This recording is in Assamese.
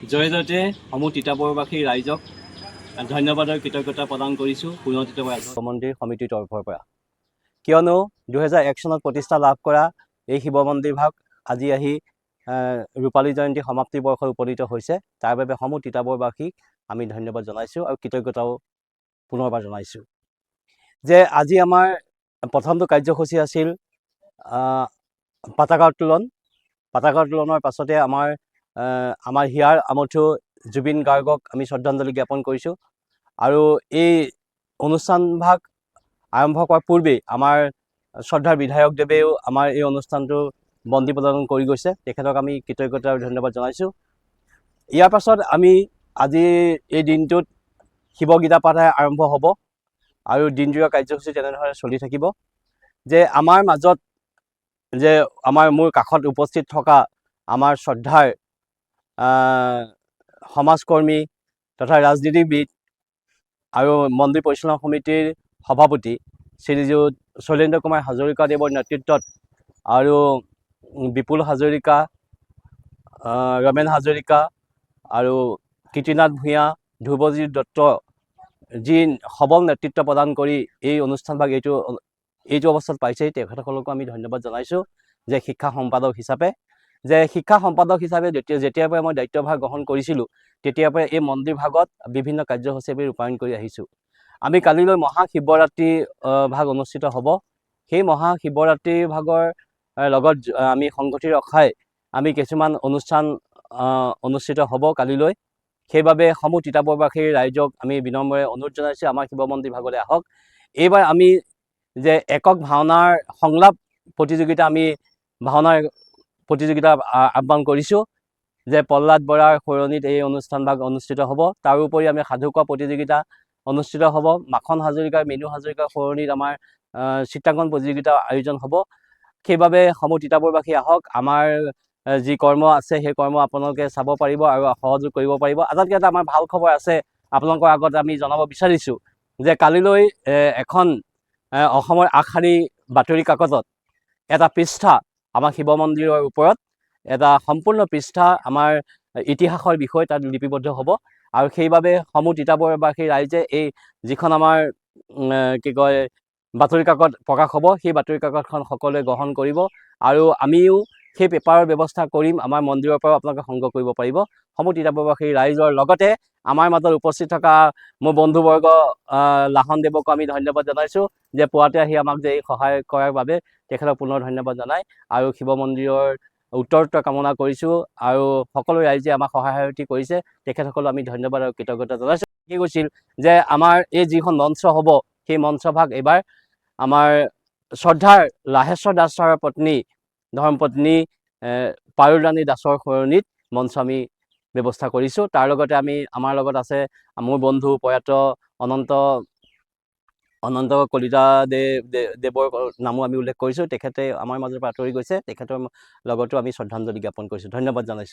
জয়জয়তে সমূহ তিতাবৰবাসী ৰাইজক ধন্যবাদৰ কৃতজ্ঞতা প্ৰদান কৰিছোঁ পুনৰ তিতাবৰ মন্দিৰ সমিতিৰ তৰফৰ পৰা। কিয়নো 2001 চনত প্ৰতিষ্ঠা লাভ কৰা এই শিৱ মন্দিৰভাগ আজি আহি ৰূপালী জয়ন্তী সমাপ্তি বৰ্ষত উপনীত হৈছে। তাৰ বাবে সমূহ তিতাবৰবাসীক আমি ধন্যবাদ জনাইছোঁ আৰু কৃতজ্ঞতাও পুনৰবাৰ জনাইছোঁ। যে আজি আমাৰ প্ৰথমটো কাৰ্যসূচী আছিল পতাকা উত্তোলন। পতাকা উত্তোলনৰ পাছতে আমাৰ হিয়াৰ আমঠু জুবিন গাৰ্গক আমি শ্ৰদ্ধাঞ্জলি জ্ঞাপন কৰিছোঁ। আৰু এই অনুষ্ঠানভাগ আৰম্ভ কৰাৰ পূৰ্বেই আমাৰ শ্ৰদ্ধাৰ বিধায়কদেৱেও আমাৰ এই অনুষ্ঠানটো বন্তি প্ৰদান কৰি গৈছে। তেখেতক আমি কৃতজ্ঞতা আৰু ধন্যবাদ জনাইছোঁ। ইয়াৰ পাছত আমি আজি এই দিনটোত শিৱ গীতা পাঠে আৰম্ভ হ'ব আৰু দিনজোৰা কাৰ্যসূচী তেনেধৰণে চলি থাকিব। যে আমাৰ মাজত যে মোৰ কাষত উপস্থিত থকা আমাৰ শ্ৰদ্ধাৰ সমাজকৰ্মী তথা ৰাজনীতিবিদ আৰু মন্দিৰ পৰিচালনা সমিতিৰ সভাপতি শ্ৰীযুত শৈলেন্দ্ৰ কুমাৰ হাজৰিকাদেৱৰ নেতৃত্বত আৰু বিপুল হাজৰিকা, ৰমেন হাজৰিকা আৰু কীৰ্তিনাথ ভূঞা, ধ্ৰুৱজিৎ দত্ত যি সবল নেতৃত্ব প্ৰদান কৰি এই অনুষ্ঠানভাগ এইটো অৱস্থাত পাইছেহি, তেখেতসকলকো আমি ধন্যবাদ জনাইছোঁ। যে শিক্ষা সম্পাদক হিচাপে যেতিয়াৰ পৰা মই দায়িত্বভাৰ গ্ৰহণ কৰিছিলোঁ তেতিয়াৰ পৰা এই মন্দিৰ ভাগত বিভিন্ন কাৰ্যসূচী আমি ৰূপায়ণ কৰি আহিছোঁ। আমি কালিলৈ মহাশিৱৰাত্ৰি ভাগ অনুষ্ঠিত হ'ব। সেই মহাশিৱৰাত্ৰিৰ ভাগৰ লগত আমি সংগতি ৰখাই আমি কিছুমান অনুষ্ঠান অনুষ্ঠিত হ'ব কালিলৈ। সেইবাবে সমূহ তিতাবৰবাসীৰ ৰাইজক আমি বিনম্ৰে অনুৰোধ জনাইছোঁ, আমাৰ শিৱ মন্দিৰ ভাগলৈ আহক। এইবাৰ আমি যে একক ভাওনাৰ সংলাপ প্ৰতিযোগিতা আহ্বান কৰিছোঁ। যে প্ৰহ্লাদ বৰাৰ সৰণীত এই অনুষ্ঠানভাগ অনুষ্ঠিত হ'ব। তাৰোপৰি আমি সাধু কোৱা প্ৰতিযোগিতা অনুষ্ঠিত হ'ব। মাখন হাজৰিকাৰ, মিনু হাজৰিকাৰ সৰণীত আমাৰ চিত্ৰাংকন প্ৰতিযোগিতা আয়োজন হ'ব। সেইবাবে সমূহ তিতাবৰবাসী আহক। আমাৰ যি কৰ্ম আছে সেই কৰ্ম আপোনালোকে চাব পাৰিব আৰু সহযোগ কৰিব পাৰিব। আটাইতকৈ এটা আমাৰ ভাল খবৰ আছে আপোনালোকৰ আগত আমি জনাব বিচাৰিছোঁ যে কালিলৈ এখন অসমৰ আগশাৰী বাতৰি কাকতত এটা পৃষ্ঠা আমাৰ শিৱ মন্দিৰৰ ওপৰত এটা সম্পূৰ্ণ পৃষ্ঠা আমাৰ ইতিহাসৰ বিষয় তাত লিপিবদ্ধ হ'ব। আৰু সেইবাবে সমূহ তিতাবৰবাসী ৰাইজে এই যিখন আমাৰ বাতৰি কাকত প্ৰকাশ হ'ব, সেই বাতৰি কাকতখন সকলোৱে গ্ৰহণ কৰিব আৰু আমিও সেই পেপাৰৰ ব্যৱস্থা কৰিম। আমাৰ মন্দিৰৰ পৰাও আপোনালোকে সংগ্ৰহ কৰিব পাৰিব। সমূহ তিতাবৰবাসী ৰাইজৰ লগতে আমাৰ মাজত উপস্থিত থকা মোৰ বন্ধুবৰ্গ লাহনদেৱকো আমি ধন্যবাদ জনাইছোঁ যে পুৱাতে আহি আমাক যে এই সহায় কৰাৰ বাবে তেখেতক পুনৰ ধন্যবাদ জনাই আৰু শিৱ মন্দিৰৰ উত্তৰোত্তৰ কামনা কৰিছোঁ। আৰু সকলো ৰাইজে আমাক সহায় সাৰথি কৰিছে, তেখেতসকলক আমি ধন্যবাদ আৰু কৃতজ্ঞতা জনাইছোঁ। কি কৈছিল যে আমাৰ এই যিখন মঞ্চ হ'ব সেই মঞ্চভাগ এইবাৰ আমাৰ শ্ৰদ্ধাৰ লাহেশ্বৰ দাস ছাৰৰ পত্নী ধৰ্মপত্নী পাৰুলৰাণী দাসৰ সৰণীত মঞ্চ আমি ব্যৱস্থা কৰিছোঁ। তাৰ লগতে আমাৰ লগত আছে মোৰ বন্ধু প্ৰয়াত অনন্ত কলিতা দেৱৰ নামো আমি উল্লেখ কৰিছোঁ। তেখেতে আমাৰ মাজৰ পৰা আঁতৰি গৈছে, তেখেতৰ লগতো আমি শ্ৰদ্ধাঞ্জলি জ্ঞাপন কৰিছোঁ। ধন্যবাদ জনাইছোঁ।